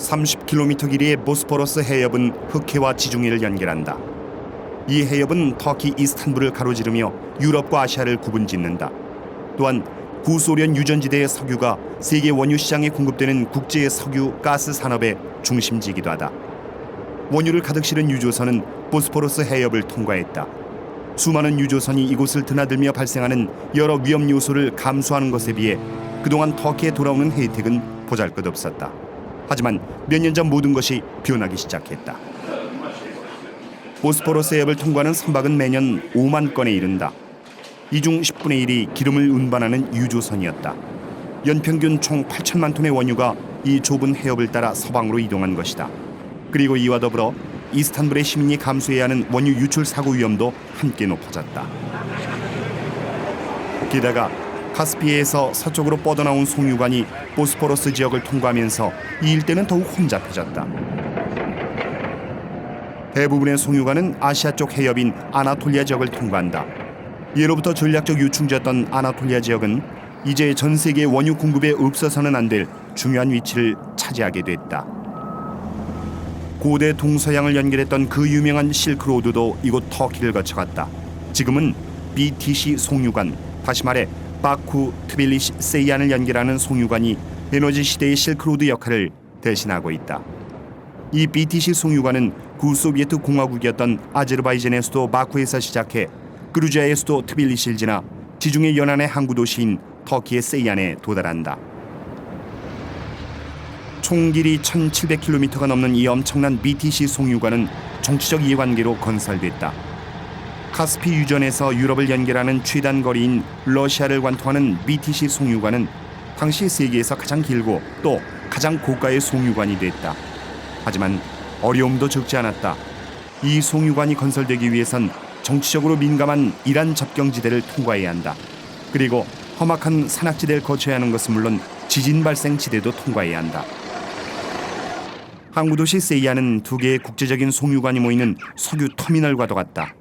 30km 길이의 보스포러스 해협은 흑해와 지중해를 연결한다. 이 해협은 터키 이스탄불을 가로지르며 유럽과 아시아를 구분짓는다. 또한 구소련 유전지대의 석유가 세계 원유 시장에 공급되는 국제 석유 가스 산업의 중심지이기도 하다. 원유를 가득 실은 유조선은 보스포러스 해협을 통과했다. 수많은 유조선이 이곳을 드나들며 발생하는 여러 위험 요소를 감수하는 것에 비해 그동안 터키에 돌아오는 혜택은 보잘것없었다. 하지만 몇 년 전 모든 것이 변하기 시작했다. 보스포러스 해협을 통과하는 선박은 매년 5만 건에 이른다. 이 중 10분의 1이 기름을 운반하는 유조선이었다. 연평균 총 8천만 톤의 원유가 이 좁은 해협을 따라 서방으로 이동한 것이다. 그리고 이와 더불어 이스탄불의 시민이 감수해야 하는 원유 유출 사고 위험도 함께 높아졌다. 게다가 카스피해에서 서쪽으로 뻗어나온 송유관이 보스포러스 지역을 통과하면서 이 일대는 더욱 혼잡해졌다. 대부분의 송유관은 아시아 쪽 해협인 아나톨리아 지역을 통과한다. 예로부터 전략적 요충지였던 아나톨리아 지역은 이제 전 세계 원유 공급에 없어서는 안 될 중요한 위치를 차지하게 됐다. 고대 동서양을 연결했던 그 유명한 실크로드도 이곳 터키를 거쳐갔다. 지금은 BTC 송유관, 다시 말해 바쿠, 트빌리시, 세이안을 연결하는 송유관이 에너지 시대의 실크로드 역할을 대신하고 있다. 이 BTC 송유관은 구소비에트 공화국이었던 아제르바이잔의 수도 바쿠에서 시작해 그루지아의 수도 트빌리시를 지나 지중해 연안의 항구 도시인 터키의 세이안에 도달한다. 총 길이 1,700km가 넘는 이 엄청난 BTC 송유관은 정치적 이해관계로 건설됐다. 카스피 유전에서 유럽을 연결하는 최단 거리인 러시아를 관통하는 BTC 송유관은 당시 세계에서 가장 길고 또 가장 고가의 송유관이 됐다. 하지만 어려움도 적지 않았다. 이 송유관이 건설되기 위해선 정치적으로 민감한 이란 접경지대를 통과해야 한다. 그리고 험악한 산악지대를 거쳐야 하는 것은 물론 지진 발생 지대도 통과해야 한다. 항구도시 세이안은 두 개의 국제적인 송유관이 모이는 석유 터미널과도 같다.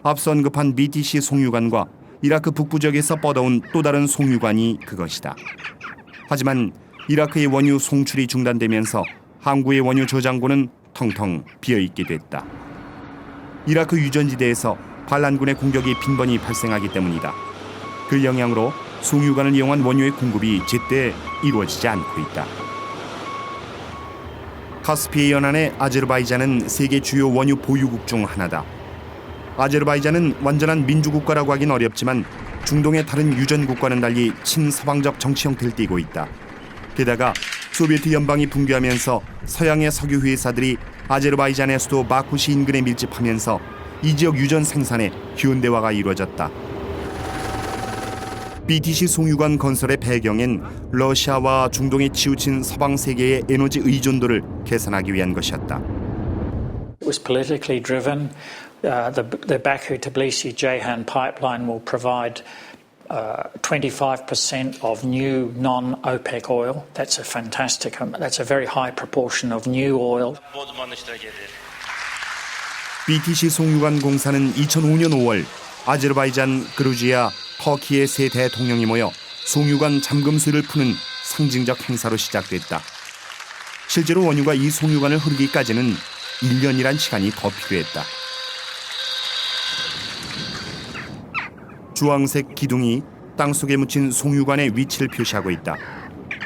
앞서 언급한 BTC 송유관과 이라크 북부 지역에서 뻗어온 또 다른 송유관이 그것이다. 하지만 이라크의 원유 송출이 중단되면서 항구의 원유 저장고는 텅텅 비어있게 됐다. 이라크 유전지대에서 반란군의 공격이 빈번히 발생하기 때문이다. 그 영향으로 송유관을 이용한 원유의 공급이 제때 이루어지지 않고 있다. 카스피해 연안의 아제르바이잔은 세계 주요 원유 보유국 중 하나다. 아제르바이잔은 완전한 민주국가라고 하긴 어렵지만 중동의 다른 유전국과는 달리 친서방적 정치 형태를 띠고 있다. 게다가 소비에트 연방이 붕괴하면서 서양의 석유 회사들이 아제르바이잔의 수도 바쿠시 인근에 밀집하면서 이 지역 유전 생산에 현대화가 이루어졌다. BTC 송유관 건설의 배경엔 러시아와 중동에 치우친 서방 세계의 에너지 의존도를 개선하기 위한 것이었다. It was politically driven. The Baku-Tbilisi-Ceyhan pipeline will provide 25% of new non-OPEC oil. That's a very high proportion of new oil. BTC 송유관 공사는 2005년 5월 아제르바이잔, 그루지아, 터키의 세 대통령이 모여 송유관 잠금쇠를 푸는 상징적 행사로 시작됐다. 실제로 원유가 이 송유관을 흐르기까지는 1년이란 시간이 더 필요했다. 주황색 기둥이 땅속에 묻힌 송유관의 위치를 표시하고 있다.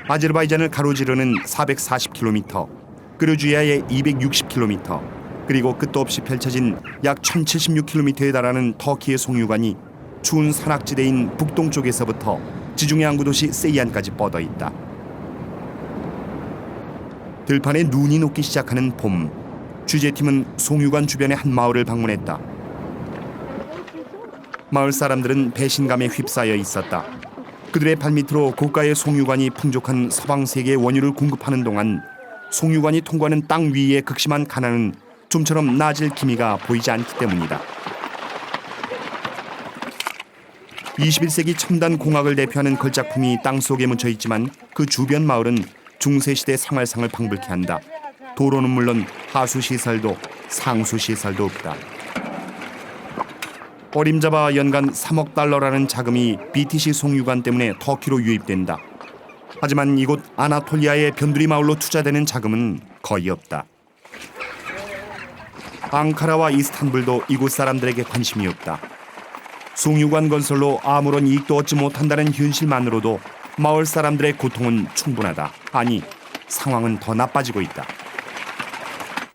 아제르바이잔을 가로지르는 440km, 그루지아의 260km, 그리고 끝도 없이 펼쳐진 약 1076km에 달하는 터키의 송유관이 추운 산악지대인 북동쪽에서부터 지중해 항구도시 세이안까지 뻗어 있다. 들판에 눈이 녹기 시작하는 봄, 취재팀은 송유관 주변의 한 마을을 방문했다. 마을 사람들은 배신감에 휩싸여 있었다. 그들의 발밑으로 고가의 송유관이 풍족한 서방 세계의 원유를 공급하는 동안 송유관이 통과하는 땅 위의 극심한 가난은 좀처럼 나아질 기미가 보이지 않기 때문이다. 21세기 첨단 공학을 대표하는 걸작품이 땅속에 묻혀 있지만 그 주변 마을은 중세시대 생활상을 방불케 한다. 도로는 물론 하수시설도 상수시설도 없다. 어림잡아 연간 3억 달러라는 자금이 BTC 송유관 때문에 터키로 유입된다. 하지만 이곳 아나톨리아의 변두리 마을로 투자되는 자금은 거의 없다. 앙카라와 이스탄불도 이곳 사람들에게 관심이 없다. 송유관 건설로 아무런 이익도 얻지 못한다는 현실만으로도 마을 사람들의 고통은 충분하다. 아니, 상황은 더 나빠지고 있다.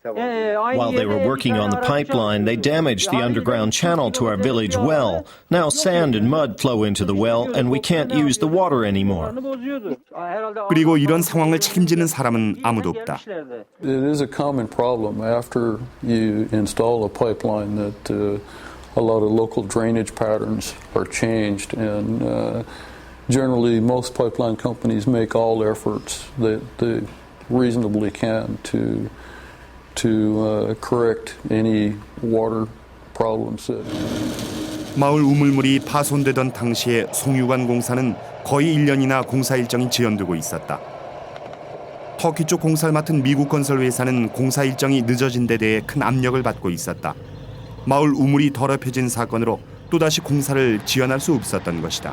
While they were working on the pipeline, they damaged the underground channel to our village well. Now sand and mud flow into the well, and we can't use the water anymore. 그리고 이런 상황을 책임지는 사람은 아무도 없다. It is a common problem after you install a pipeline that a lot of local drainage patterns are changed, and generally most pipeline companies make all efforts that they reasonably can to correct any water problems. 마을 우물물이 파손되던 당시에 송유관 공사는 거의 1년이나 공사 일정이 지연되고 있었다. 터키 쪽 공사를 맡은 미국 건설 회사는 공사 일정이 늦어진 데 대해 큰 압력을 받고 있었다. 마을 우물이 더럽혀진 사건으로 또다시 공사를 지연할 수 없었던 것이다.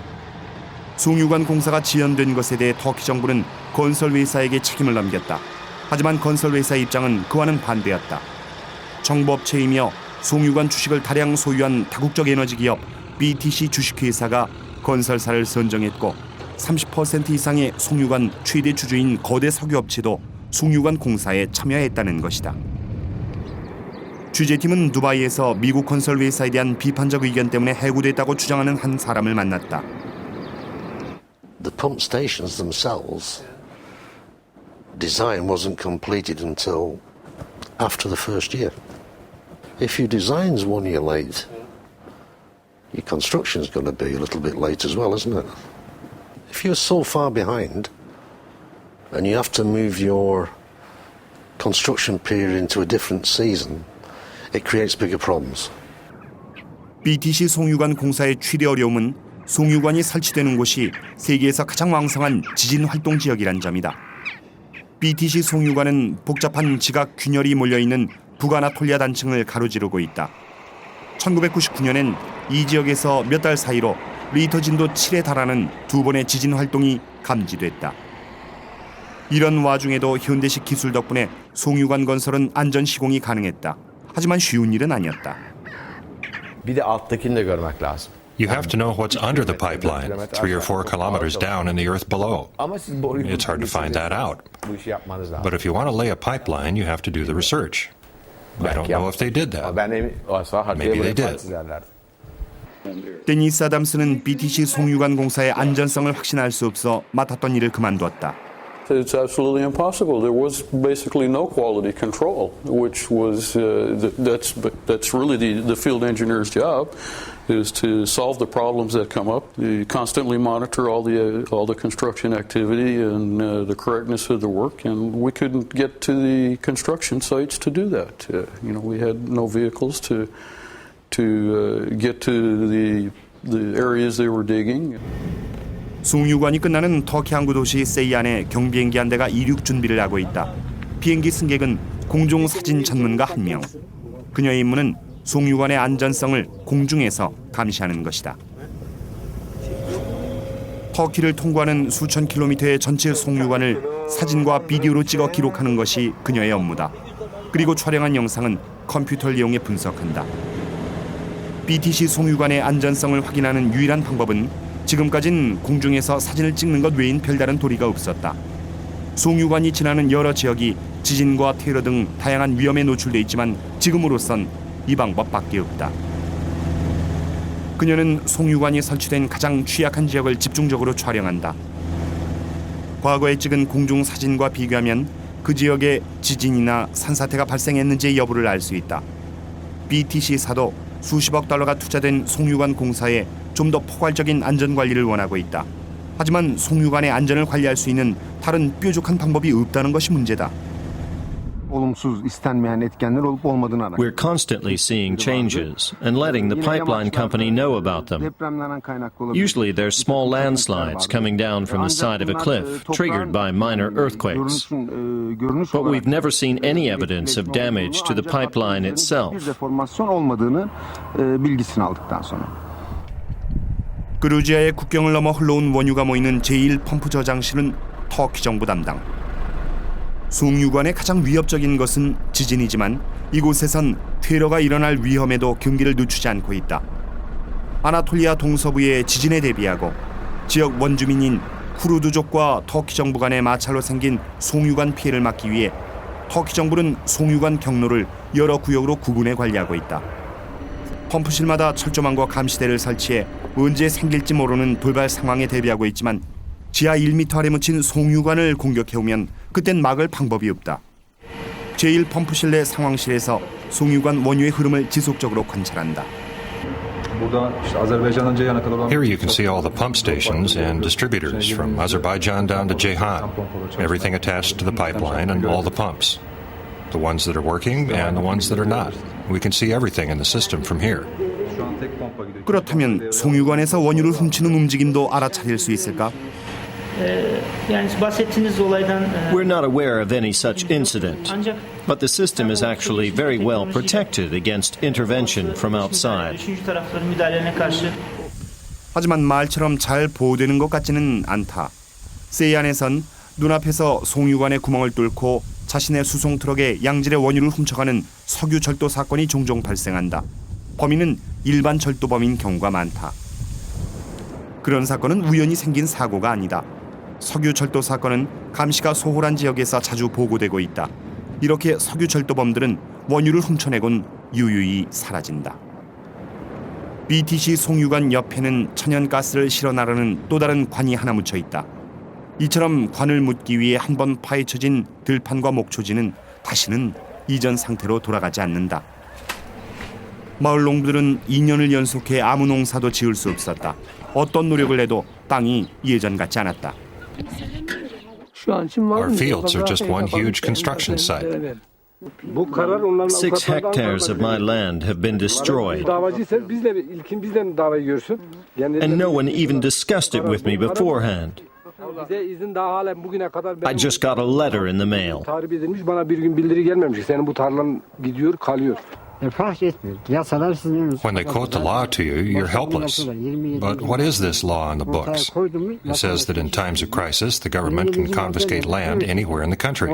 송유관 공사가 지연된 것에 대해 터키 정부는 건설 회사에게 책임을 넘겼다. 하지만 건설 회사의 입장은 그와는 반대였다. 정부업체이며 송유관 주식을 다량 소유한 다국적 에너지 기업 BTC 주식회사가 건설사를 선정했고 30% 이상의 송유관 최대 주주인 거대 석유업체도 송유관 공사에 참여했다는 것이다. 취재팀은 두바이에서 미국 건설 회사에 대한 비판적 의견 때문에 해고됐다고 주장하는 한 사람을 만났다. The pump stations themselves design wasn't completed until after the first year. If your design's 1 year late, your construction's going to be a little bit late as well, isn't it? If you're so far behind and you have to move your construction period into a different season, it creates bigger problems. BTC 송유관 공사의 최대 어려움은 송유관이 설치되는 곳이 세계에서 가장 왕성한 지진 활동 지역이란 점이다. BTC 송유관은 복잡한 지각 균열이 몰려있는 북아나톨리아 단층을 가로지르고 있다. 1999년엔 이 지역에서 몇 달 사이로 리터 진도 7에 달하는 2번의 지진 활동이 감지됐다. 이런 와중에도 현대식 기술 덕분에 송유관 건설은 안전 시공이 가능했다. 하지만 쉬운 일은 아니었다. Bir de alttakini de görmek lazım. You have to know what's under the pipeline, 3 or 4 kilometers down in the earth below. It's hard to find that out. But if you want to lay a pipeline, you have to do the research. I don't know if they did that. Maybe they did. 데니스 아담스는 BTC 송유관 공사의 안전성을 확신할 수 없어 맡았던 일을 그만두었다. It's absolutely impossible. There was basically no quality control, which was that's really the field engineer's job, is to solve the problems that come up. You constantly monitor all the construction activity and the correctness of the work, and we couldn't get to the construction sites to do that. We had no vehicles to get to the areas they were digging. 송유관이 끝나는 터키 항구 도시 세이안에 경비행기 한 대가 이륙 준비를 하고 있다. 비행기 승객은 공중 사진 전문가 1명. 그녀의 임무는 송유관의 안전성을 공중에서 감시하는 것이다. 터키를 통과하는 수천 킬로미터의 전체 송유관을 사진과 비디오로 찍어 기록하는 것이 그녀의 업무다. 그리고 촬영한 영상은 컴퓨터를 이용해 분석한다. BTC 송유관의 안전성을 확인하는 유일한 방법은 지금까진 공중에서 사진을 찍는 것 외인 별다른 도리가 없었다. 송유관이 지나는 여러 지역이 지진과 테러 등 다양한 위험에 노출돼 있지만 지금으로선 이 방법밖에 없다. 그녀는 송유관이 설치된 가장 취약한 지역을 집중적으로 촬영한다. 과거에 찍은 공중 사진과 비교하면 그 지역에 지진이나 산사태가 발생했는지의 여부를 알 수 있다. BTC사도 수십억 달러가 투자된 송유관 공사에 좀 더 포괄적인 안전관리를 원하고 있다. 하지만 송유관의 안전을 관리할 수 있는 다른 뾰족한 방법이 없다는 것이 문제다. We're constantly seeing changes and letting the pipeline company know about them. Usually there's small landslides coming down from the side of a cliff, triggered by minor earthquakes. But we've never seen any evidence of damage to the pipeline itself. 그루지아의 국경을 넘어 흘러온 원유가 모이는 제1 펌프 저장실은 터키 정부 담당. 송유관의 가장 위협적인 것은 지진이지만 이곳에선 퇴로가 일어날 위험에도 경계를 늦추지 않고 있다. 아나톨리아 동서부의 지진에 대비하고 지역 원주민인 쿠르드족과 터키 정부 간의 마찰로 생긴 송유관 피해를 막기 위해 터키 정부는 송유관 경로를 여러 구역으로 구분해 관리하고 있다. 펌프실마다 철조망과 감시대를 설치해 언제 생길지 모르는 돌발 상황에 대비하고 있지만 지하 1m 아래 묻힌 송유관을 공격해오면 그땐 막을 방법이 없다. 제1펌프실 내 상황실에서 송유관 원유의 흐름을 지속적으로 관찰한다. Here you can see all the pump stations and distributors from Azerbaijan down to Ceyhan. Everything attached to the pipeline and all the pumps. The ones that are working and the ones that are not. We can see everything in the system from here. 그렇다면 송유관에서 원유를 훔치는 움직임도 알아차릴 수 있을까? Yani bahsettiğiniz olaydan We're not aware of any such incident, but the system is actually very well protected against intervention from outside. üçüncü tarafların müdahalelerine karşı 하지만 말처럼 잘 보호되는 것 같지는 않다. 세이안에선 눈앞에서 송유관의 구멍을 뚫고 자신의 수송 트럭에 양질의 원유를 훔쳐가는 석유 절도 사건이 종종 발생한다. 범인은 일반 절도범인 경우가 많다. 그런 사건은 우연히 생긴 사고가 아니다. 석유 절도 사건은 감시가 소홀한 지역에서 자주 보고되고 있다. 이렇게 석유 절도범들은 원유를 훔쳐내곤 유유히 사라진다. BTC 송유관 옆에는 천연가스를 실어 나르는 또 다른 관이 하나 묻혀 있다. 이처럼 관을 묻기 위해 한 번 파헤쳐진 들판과 목초지는 다시는 이전 상태로 돌아가지 않는다. 마을 농부들은 2년을 연속해 아무 농사도 지을 수 없었다. 어떤 노력을 해도 땅이 예전 같지 않았다. Our fields are just one huge construction site. 6 hectares of my land have been destroyed, and no one even discussed it with me beforehand. I just got a letter in the mail. When they quote the law to you, you're helpless. But what is this law in the books? It says that in times of crisis, the government can confiscate land anywhere in the country.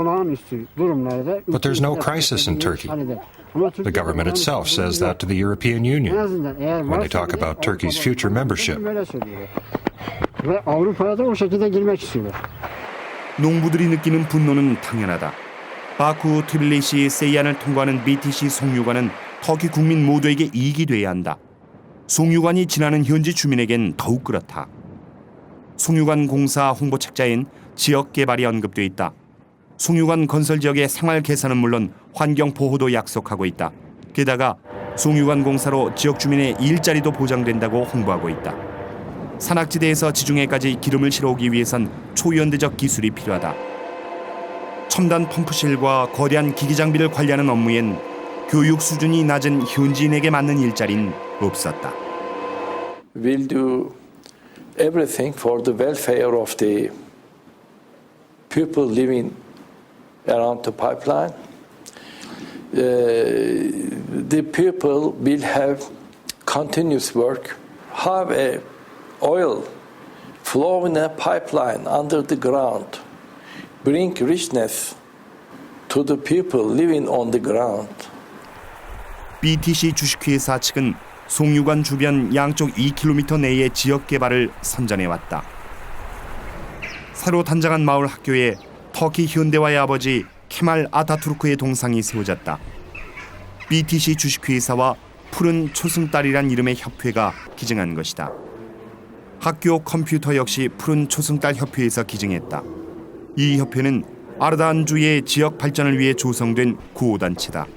But there's no crisis in Turkey. The government itself says that to the European Union when they talk about Turkey's future membership. 농부들이 느끼는 분노는 당연하다. 바쿠, 트빌리시, 세이안을 통과하는 BTC 송유관은 터키 국민 모두에게 이익이 돼야 한다. 송유관이 지나는 현지 주민에겐 더욱 그렇다. 송유관 공사 홍보책자인 지역 개발이 언급돼 있다. 송유관 건설 지역의 생활 개선은 물론 환경 보호도 약속하고 있다. 게다가 송유관 공사로 지역 주민의 일자리도 보장된다고 홍보하고 있다. 산악지대에서 지중해까지 기름을 실어오기 위해선 초현대적 기술이 필요하다. 첨단 펌프실과 거대한 기기 장비를 관리하는 업무엔 교육 수준이 낮은 현지인에게 맞는 일자리는 없었다. We'll do everything for the welfare of the people living around the pipeline. The people will have continuous work, have a oil flow in a pipeline under the ground. Bring richness to the people living on the ground. BTC 주식회사 측은 송유관 주변 양쪽 2km 내의 지역 개발을 선전해왔다. 새로 단장한 마을 학교에 터키 현대화의 아버지 케말 아타투르크의 동상이 세워졌다. BTC 주식회사와 푸른 초승달이란 이름의 협회가 기증한 것이다. 학교 컴퓨터 역시 푸른 초승달 협회에서 기증했다. 이 협회는 아르다안주의 지역 발전을 위해 조성된 구호단체다.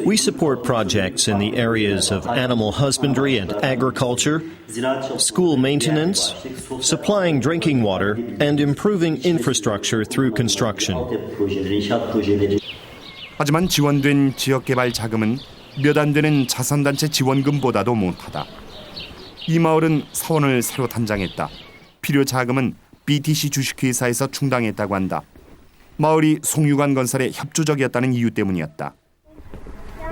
We support projects in the areas of animal husbandry and agriculture, school maintenance, supplying drinking water, and improving infrastructure through construction. 하지만 지원된 지역개발 자금은 몇 안 되는 자선단체 지원금보다도 못하다. 이 마을은 사원을 새로 단장했다. 필요 자금은 BTC 주식회사에서 충당했다고 한다. 마을이 송유관 건설에 협조적이었다는 이유 때문이었다.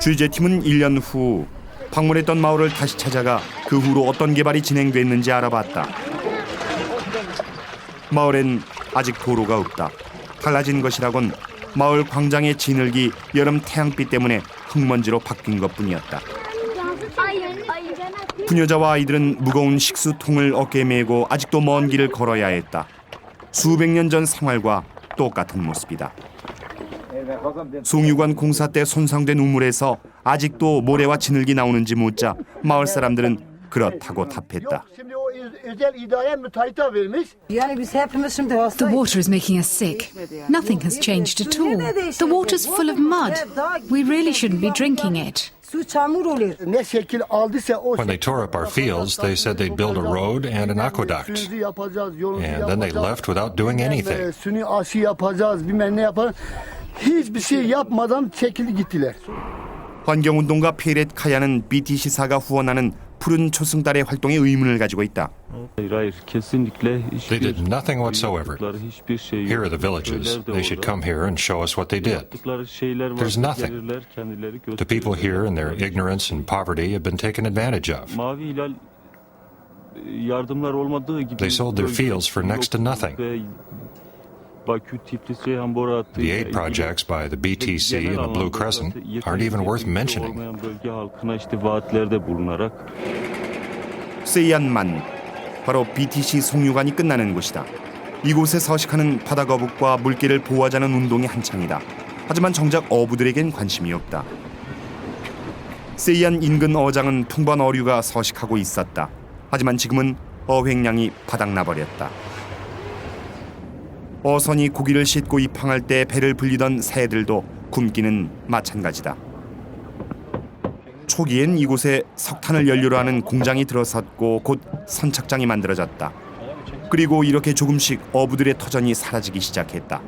취재팀은 1년 후 방문했던 마을을 다시 찾아가 그 후로 어떤 개발이 진행됐는지 알아봤다. 마을엔 아직 도로가 없다. 달라진 것이라곤 마을 광장의 진흙이 여름 태양빛 때문에 흙먼지로 바뀐 것뿐이었다. 부녀자와 아이들은 무거운 식수통을 어깨에 메고 아직도 먼 길을 걸어야 했다. 수백 년 전 생활과 똑같은 모습이다. 송유관 공사 때 손상된 우물에서 아직도 모래와 진흙이 나오는지 묻자 마을 사람들은 그렇다고 답했다. The water is making us sick. Nothing has changed at all. The water's full of mud. We really shouldn't be drinking it. When they tore up our fields, they said they'd build a road and an aqueduct. And then they left without doing anything. 환경운동가 페렛 카야는 BTC사가 후원하는 푸른 초승달의 활동에 의문을 가지고 있다. They did nothing whatsoever. Here are the villages. They should come here and show us what they did. There's nothing. The people here in their ignorance and poverty have been taken advantage of. They sold their fields for next to nothing. The aid projects by the BTC and the Blue Crescent aren't even worth mentioning. 세이안만, 바로 BTC 송유관이 끝나는 곳이다. 이곳에 서식하는 바다거북과 물개를 보호하자는 운동이 한창이다. 하지만 정작 어부들에겐 관심이 없다. 세이안 인근 어장은 풍부한 어류가 서식하고 있었다. 하지만 지금은 어획량이 바닥나버렸다. 어선이 고기를 싣고 입항할 때 배를 불리던 새들도 굶기는 마찬가지다. 초기엔 이곳에 석탄을 연료로 하는 공장이 들어섰고 곧 선착장이 만들어졌다. 그리고 이렇게 조금씩 어부들의 터전이 사라지기 시작했다.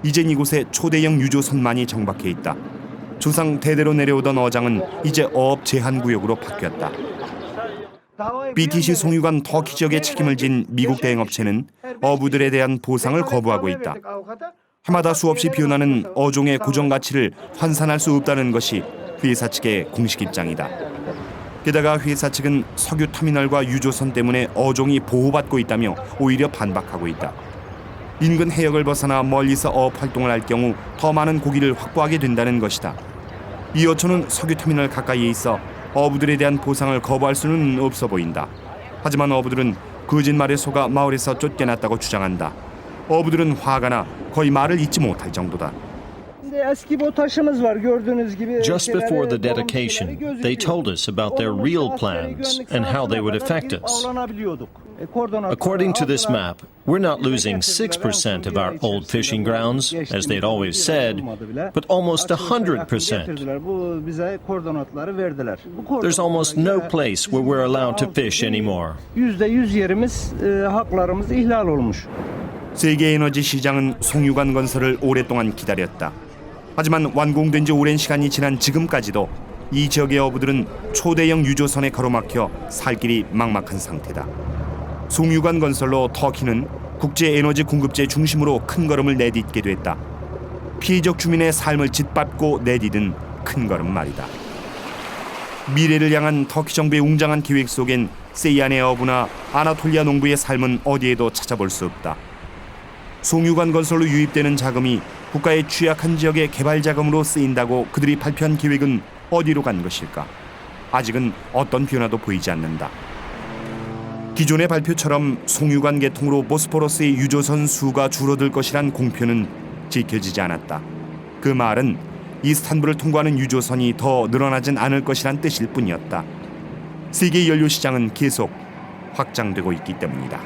이젠 이곳에 초대형 유조선만이 정박해 있다. 조상 대대로 내려오던 어장은 이제 어업 제한구역으로 바뀌었다. BTC 송유관 터키 지역에 책임을 진 미국 대행업체는 어부들에 대한 보상을 거부하고 있다. 해마다 수없이 비어나는 어종의 고정가치를 환산할 수 없다는 것이 회사 측의 공식 입장이다. 게다가 회사 측은 석유 터미널과 유조선 때문에 어종이 보호받고 있다며 오히려 반박하고 있다. 인근 해역을 벗어나 멀리서 어업 활동을 할 경우 더 많은 고기를 확보하게 된다는 것이다. 이 어촌은 석유 터미널 가까이에 있어 어부들에 대한 보상을 거부할 수는 없어 보인다. 하지만 어부들은 거짓말에 속아 마을에서 쫓겨났다고 주장한다. 어부들은 화가 나 거의 말을 잇지 못할 정도다. Just before the dedication, they told us about their real plans and how they would affect us. According to this map, we're not losing 6% of our old fishing grounds, as they'd always said, but almost 100%. There's almost no place where we're allowed to fish anymore. 세계 에너지 시장은 송유관 건설을 오랫동안 기다렸다. 하지만 완공된 지 오랜 시간이 지난 지금까지도 이 지역의 어부들은 초대형 유조선에 가로막혀 살 길이 막막한 상태다. 송유관 건설로 터키는 국제 에너지 공급제 중심으로 큰 걸음을 내딛게 됐다. 피해적 주민의 삶을 짓밟고 내딛은 큰 걸음 말이다. 미래를 향한 터키 정부의 웅장한 계획 속엔 세이안의 어부나 아나톨리아 농부의 삶은 어디에도 찾아볼 수 없다. 송유관 건설로 유입되는 자금이 국가의 취약한 지역의 개발 자금으로 쓰인다고 그들이 발표한 계획은 어디로 간 것일까? 아직은 어떤 변화도 보이지 않는다. 기존의 발표처럼 송유관 개통으로 보스포러스의 유조선 수가 줄어들 것이란 공표는 지켜지지 않았다. 그 말은 이스탄불을 통과하는 유조선이 더 늘어나진 않을 것이란 뜻일 뿐이었다. 세계 연료 시장은 계속 확장되고 있기 때문이다.